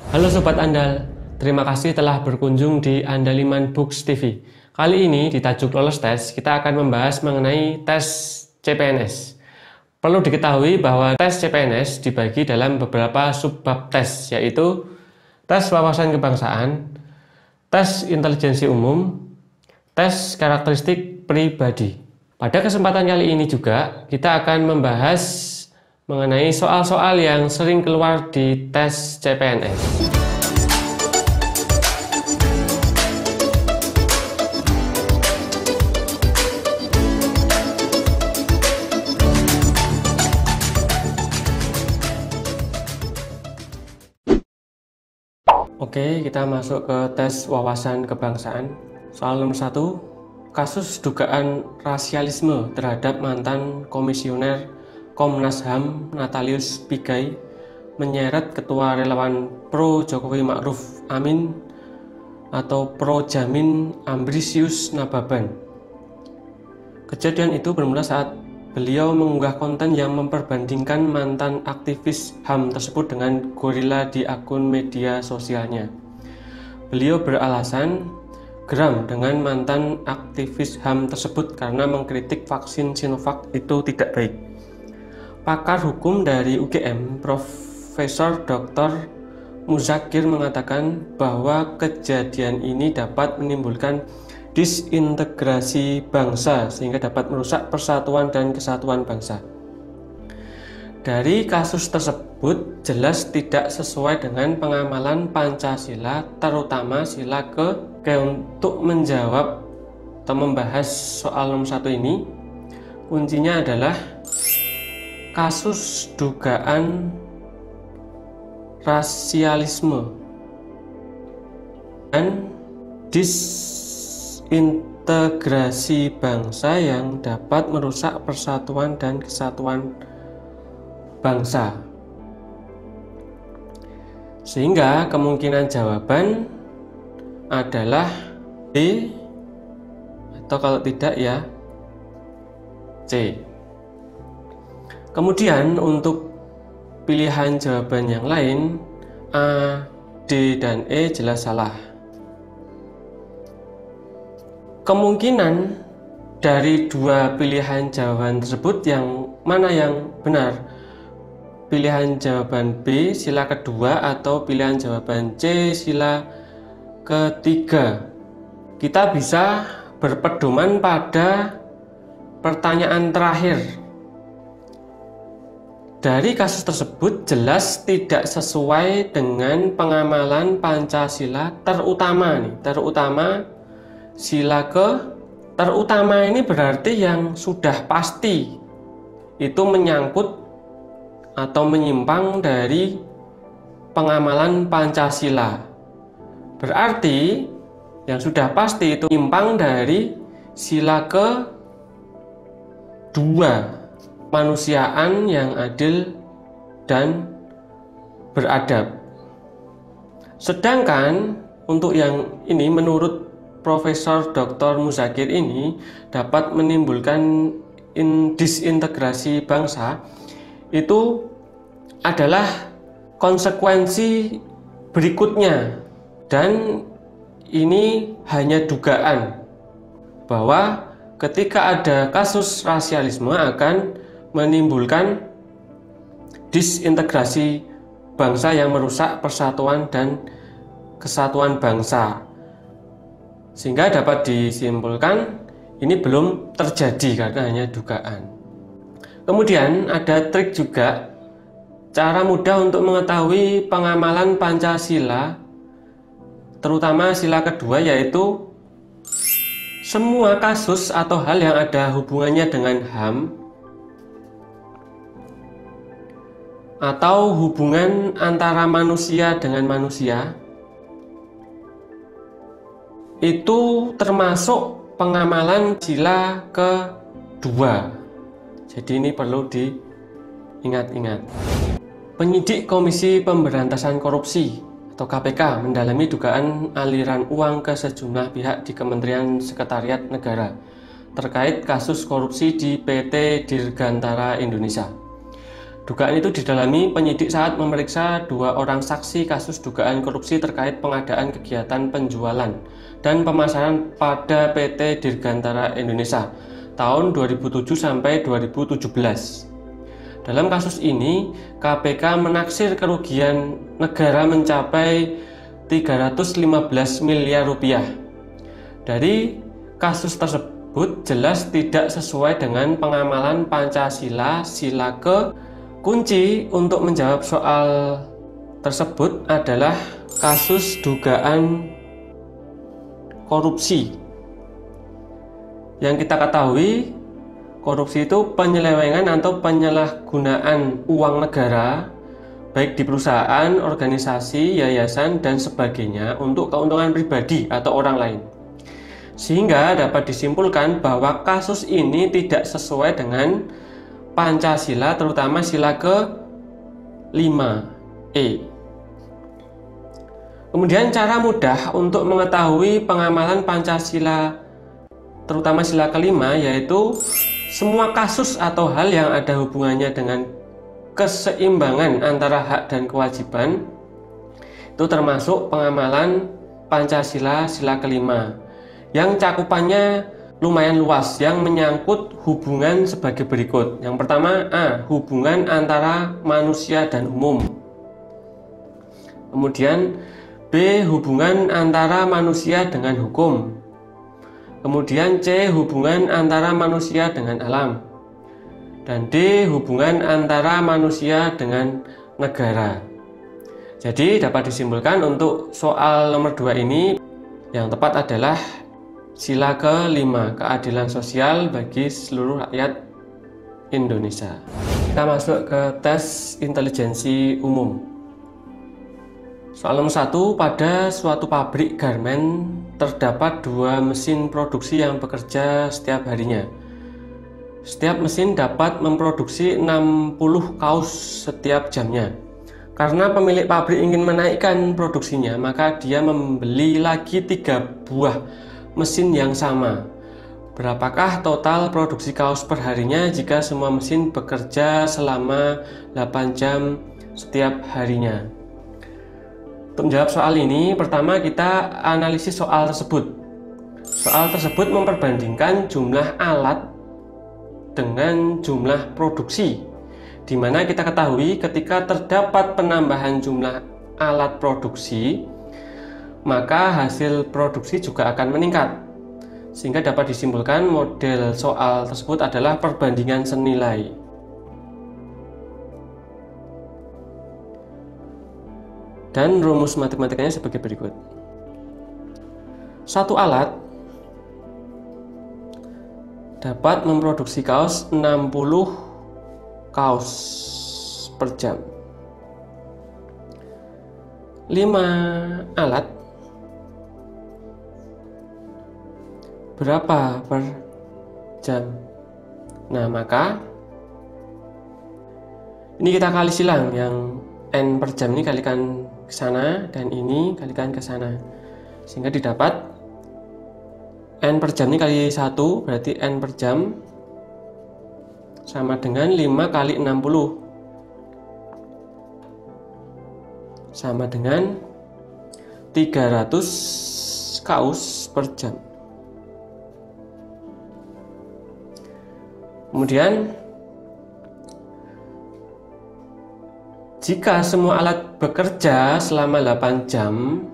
Halo Sobat Andal, terima kasih telah berkunjung di Andaliman Books TV. Kali ini di tajuk lolos tes, kita akan membahas mengenai tes CPNS. Perlu diketahui bahwa tes CPNS dibagi dalam beberapa subbab tes, yaitu tes wawasan kebangsaan, tes intelijensi umum, tes karakteristik pribadi. Pada kesempatan kali ini juga, kita akan membahas mengenai soal-soal yang sering keluar di tes CPNS. Oke, kita masuk ke tes wawasan kebangsaan. Soal nomor 1, kasus dugaan rasialisme terhadap mantan komisioner Komnas HAM Natalius Pigai menyeret Ketua Relawan Pro Jokowi Ma'ruf Amin atau Pro Jamin Ambrisius Nababan. Kejadian itu bermula saat beliau mengunggah konten yang memperbandingkan mantan aktivis HAM tersebut dengan gorila di akun media sosialnya. Beliau beralasan geram dengan mantan aktivis HAM tersebut karena mengkritik vaksin Sinovac itu tidak baik. Pakar hukum dari UGM, Profesor Dr. Muzakir mengatakan bahwa kejadian ini dapat menimbulkan disintegrasi bangsa sehingga dapat merusak persatuan dan kesatuan bangsa. Dari kasus tersebut jelas tidak sesuai dengan pengamalan Pancasila, terutama sila ke. Untuk menjawab atau membahas soal nomor 1 ini, kuncinya adalah kasus dugaan rasialisme dan disintegrasi bangsa yang dapat merusak persatuan dan kesatuan bangsa. Sehingga kemungkinan jawaban adalah B, atau kalau tidak ya C. Kemudian untuk pilihan jawaban yang lain A, D, dan E jelas salah. Kemungkinan dari dua pilihan jawaban tersebut yang mana yang benar? Pilihan jawaban B sila kedua atau pilihan jawaban C sila ketiga. Kita bisa berpedoman pada pertanyaan terakhir. Dari kasus tersebut jelas tidak sesuai dengan pengamalan Pancasila, terutama sila ke. Terutama ini berarti yang sudah pasti itu menyangkut atau menyimpang dari pengamalan Pancasila. Berarti yang sudah pasti itu menyimpang dari sila ke-2, kemanusiaan yang adil dan beradab. Sedangkan untuk yang ini menurut Profesor Dr. Muzakir ini dapat menimbulkan disintegrasi bangsa, itu adalah konsekuensi berikutnya, dan ini hanya dugaan bahwa ketika ada kasus rasialisme akan menimbulkan disintegrasi bangsa yang merusak persatuan dan kesatuan bangsa, sehingga dapat disimpulkan ini belum terjadi karena hanya dugaan. Kemudian ada trik juga, cara mudah untuk mengetahui pengamalan Pancasila terutama sila kedua, yaitu semua kasus atau hal yang ada hubungannya dengan HAM atau hubungan antara manusia dengan manusia itu termasuk pengamalan sila kedua. Jadi ini perlu diingat-ingat. Penyidik Komisi Pemberantasan Korupsi atau KPK mendalami dugaan aliran uang ke sejumlah pihak di Kementerian Sekretariat Negara terkait kasus korupsi di PT Dirgantara Indonesia. Dugaan itu didalami penyidik saat memeriksa 2 orang saksi kasus dugaan korupsi terkait pengadaan kegiatan penjualan dan pemasaran pada PT Dirgantara Indonesia tahun 2007 sampai 2017. Dalam kasus ini, KPK menaksir kerugian negara mencapai 315 miliar rupiah. Dari kasus tersebut jelas tidak sesuai dengan pengamalan Pancasila sila ke. Kunci untuk menjawab soal tersebut adalah kasus dugaan korupsi. Yang kita ketahui, korupsi itu penyelewengan atau penyalahgunaan uang negara, baik di perusahaan, organisasi, yayasan, dan sebagainya untuk keuntungan pribadi atau orang lain. Sehingga dapat disimpulkan bahwa kasus ini tidak sesuai dengan Pancasila, terutama sila ke-5E. Kemudian cara mudah untuk mengetahui pengamalan Pancasila, terutama sila ke-5, yaitu semua kasus atau hal yang ada hubungannya dengan keseimbangan antara hak dan kewajiban, itu termasuk pengamalan Pancasila sila ke-5, yang cakupannya lumayan luas, yang menyangkut hubungan sebagai berikut. Yang pertama, A. Hubungan antara manusia dan umum. Kemudian B. Hubungan antara manusia dengan hukum. Kemudian C. Hubungan antara manusia dengan alam. Dan D. Hubungan antara manusia dengan negara. Jadi dapat disimpulkan untuk soal nomor 2 ini yang tepat adalah sila ke-5, keadilan sosial bagi seluruh rakyat Indonesia. Kita masuk ke tes intelijensi umum. Soal nomor 1, pada suatu pabrik garmen terdapat 2 mesin produksi yang bekerja setiap harinya. Setiap mesin dapat memproduksi 60 kaos setiap jamnya. Karena pemilik pabrik ingin menaikkan produksinya, maka dia membeli lagi 3 buah mesin yang sama. Berapakah total produksi kaos perharinya jika semua mesin bekerja selama 8 jam setiap harinya? Untuk menjawab soal ini, pertama kita analisis soal tersebut. Soal tersebut memperbandingkan jumlah alat dengan jumlah produksi, di mana kita ketahui ketika terdapat penambahan jumlah alat produksi, maka hasil produksi juga akan meningkat. Sehingga dapat disimpulkan model soal tersebut adalah perbandingan senilai. Dan rumus matematikanya sebagai berikut. Satu alat dapat memproduksi kaos 60 kaos per jam. 5 alat berapa per jam? Nah, maka ini kita kali silang, yang N per jam ini kalikan ke sana dan ini kalikan ke sana, sehingga didapat N per jam ini kali 1, berarti N per jam sama dengan 5 kali 60 sama dengan 300 kaos per jam. Kemudian jika semua alat bekerja selama 8 jam,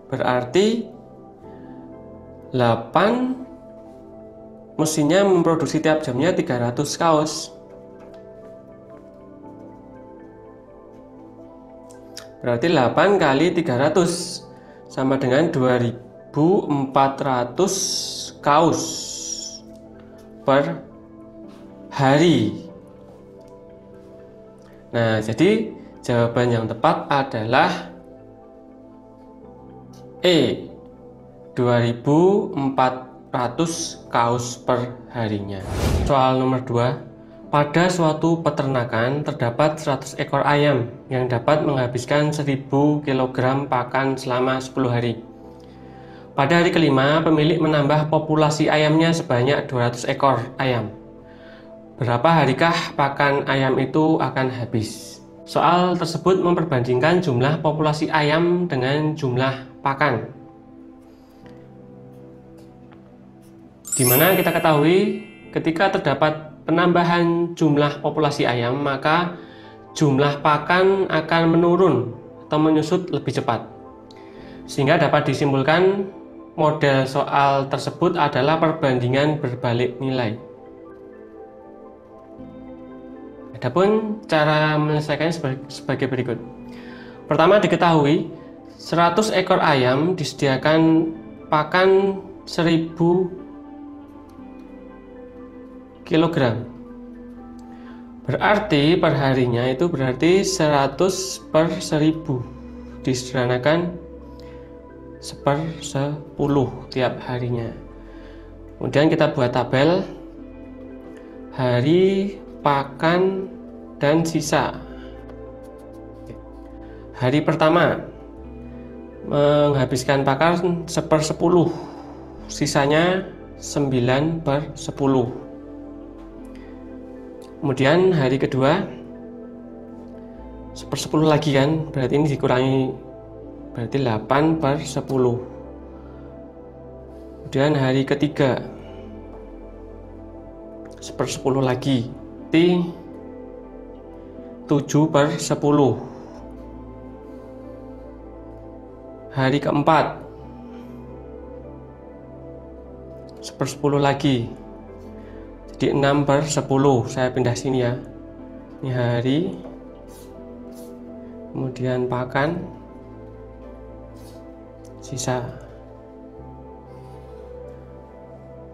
berarti 8 mesinnya memproduksi tiap jamnya 300 kaos. Berarti 8 kali 300 sama dengan 2400 kaos per hari. Nah, jadi jawaban yang tepat adalah E, 2400 kaos per harinya. Soal nomor 2, pada suatu peternakan terdapat 100 ekor ayam yang dapat menghabiskan 1000 kg pakan selama 10 hari. Pada hari kelima, pemilik menambah populasi ayamnya sebanyak 200 ekor ayam. Berapa harikah pakan ayam itu akan habis? Soal tersebut memperbandingkan jumlah populasi ayam dengan jumlah pakan. Di mana kita ketahui ketika terdapat penambahan jumlah populasi ayam, maka jumlah pakan akan menurun atau menyusut lebih cepat. Sehingga dapat disimpulkan model soal tersebut adalah perbandingan berbalik nilai. Adapun cara menyelesaikannya sebagai berikut. Pertama, diketahui 100 ekor ayam disediakan pakan 1000 kg. Berarti perharinya itu berarti 100 per 1000, disederhanakan 1/10 tiap harinya. Kemudian kita buat tabel hari, pakan, dan sisa. Hari pertama menghabiskan pakan 1/10, sisanya 9/10. Kemudian hari kedua 1/10 lagi kan, berarti ini dikurangi, berarti 8/10. Kemudian hari ketiga 1/10 lagi, 7/10. Hari keempat 1/10 lagi, jadi 6/10. Saya pindah sini ya. Ini hari, kemudian pakan, sisa.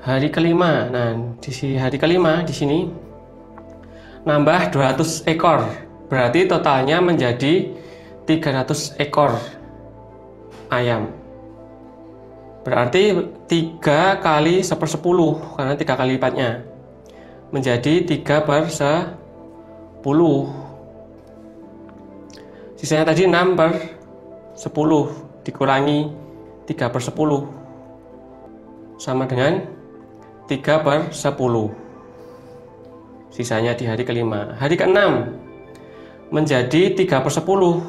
Hari kelima, nah di hari kelima di sini nambah 200 ekor, berarti totalnya menjadi 300 ekor ayam. Berarti 3 kali 1/10, karena 3 kali lipatnya, menjadi 3/10. Sisanya tadi 6/10 dikurangi 3/10 sama dengan 3/10. Sisanya di hari kelima. Hari keenam menjadi 3/10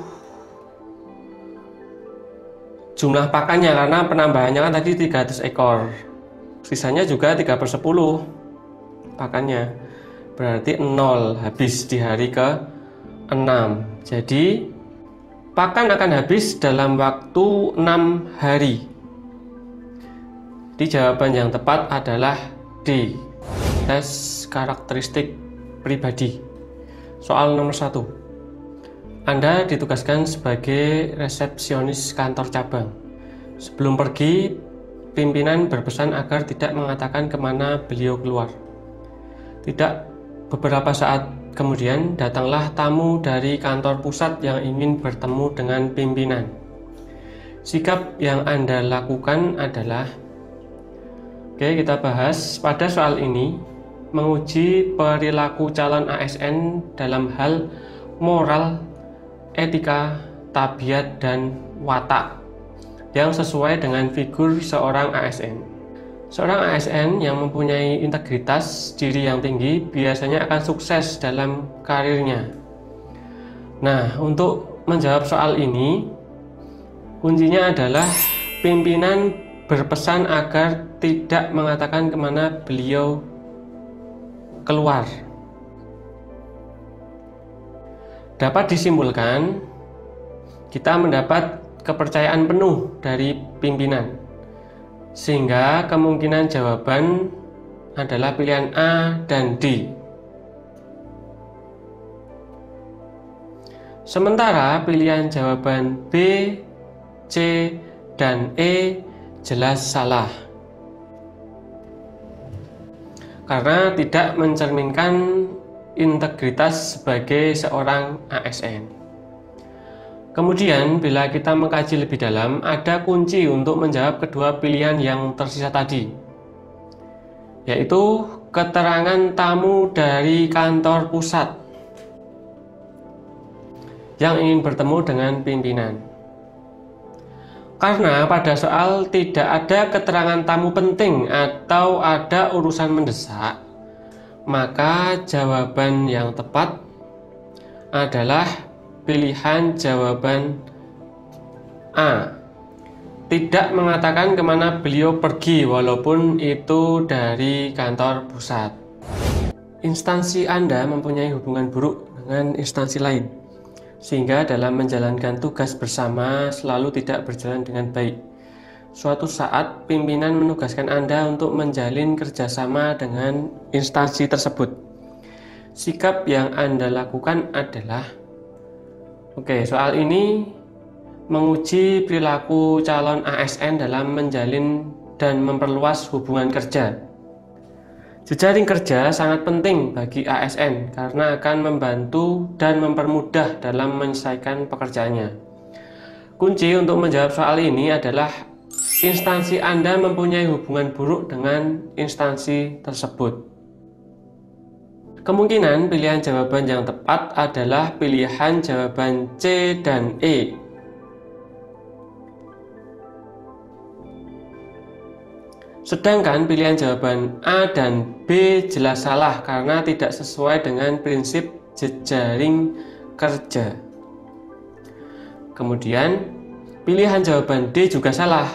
jumlah pakannya, karena penambahannya kan tadi 300 ekor. Sisanya juga 3/10 pakannya, berarti 0, habis di hari ke-6. Jadi pakan akan habis dalam waktu 6 hari. Di jawaban yang tepat adalah D. Tes karakteristik pribadi. Soal nomor 1. Anda ditugaskan sebagai resepsionis kantor cabang. Sebelum pergi, pimpinan berpesan agar tidak mengatakan kemana beliau keluar. Tidak beberapa saat kemudian datanglah tamu dari kantor pusat yang ingin bertemu dengan pimpinan. Sikap yang Anda lakukan adalah, oke, kita bahas pada soal ini, menguji perilaku calon ASN dalam hal moral, etika, tabiat, dan watak yang sesuai dengan figur seorang ASN. Seorang ASN yang mempunyai integritas diri yang tinggi biasanya akan sukses dalam karirnya. Nah, untuk menjawab soal ini, kuncinya adalah pimpinan berpesan agar tidak mengatakan kemana beliau keluar. Dapat disimpulkan, kita mendapat kepercayaan penuh dari pimpinan, sehingga kemungkinan jawaban adalah pilihan A dan D. Sementara pilihan jawaban B, C, dan E jelas salah, karena tidak mencerminkan integritas sebagai seorang ASN. Kemudian, bila kita mengkaji lebih dalam, ada kunci untuk menjawab kedua pilihan yang tersisa tadi, yaitu keterangan tamu dari kantor pusat yang ingin bertemu dengan pimpinan. Karena pada soal tidak ada keterangan tamu penting atau ada urusan mendesak, Maka jawaban yang tepat adalah pilihan jawaban A. Tidak mengatakan kemana beliau pergi walaupun itu dari kantor pusat. Instansi Anda mempunyai hubungan buruk dengan instansi lain, sehingga dalam menjalankan tugas bersama selalu tidak berjalan dengan baik. Suatu saat pimpinan menugaskan Anda untuk menjalin kerjasama dengan instansi tersebut. Sikap yang Anda lakukan adalah soal ini menguji perilaku calon ASN dalam menjalin dan memperluas hubungan kerja. Jejaring kerja sangat penting bagi ASN karena akan membantu dan mempermudah dalam menyelesaikan pekerjaannya. Kunci untuk menjawab soal ini adalah instansi Anda mempunyai hubungan buruk dengan instansi tersebut. Kemungkinan pilihan jawaban yang tepat adalah pilihan jawaban C dan E. Sedangkan pilihan jawaban A dan B jelas salah karena tidak sesuai dengan prinsip jejaring kerja. Kemudian pilihan jawaban D juga salah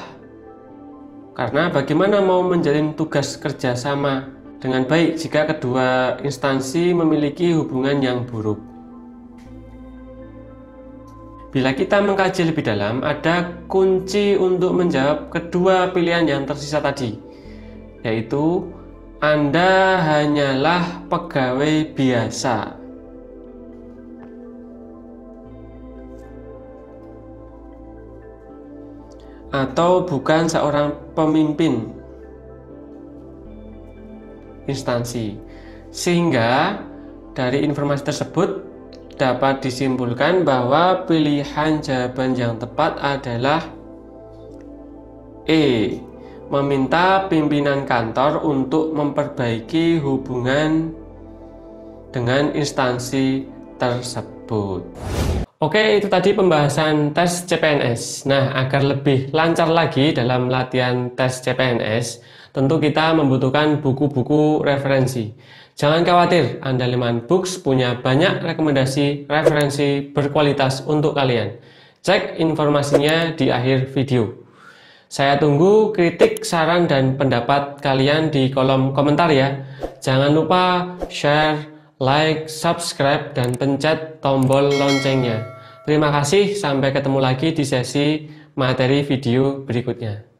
karena bagaimana mau menjalin tugas kerjasama dengan baik jika kedua instansi memiliki hubungan yang buruk. Bila kita mengkaji lebih dalam, ada kunci untuk menjawab kedua pilihan yang tersisa tadi, yaitu Anda hanyalah pegawai biasa. Atau bukan seorang pemimpin instansi. Sehingga dari informasi tersebut dapat disimpulkan bahwa pilihan jawaban yang tepat adalah E. Meminta pimpinan kantor untuk memperbaiki hubungan dengan instansi tersebut. Oke, itu tadi pembahasan tes CPNS. Nah, agar lebih lancar lagi dalam latihan tes CPNS, tentu kita membutuhkan buku-buku referensi. Jangan khawatir, Andaliman Books punya banyak rekomendasi referensi berkualitas untuk kalian. Cek informasinya di akhir video. Saya tunggu kritik, saran, dan pendapat kalian di kolom komentar ya. Jangan lupa share, like, subscribe, dan pencet tombol loncengnya. Terima kasih, sampai ketemu lagi di sesi materi video berikutnya.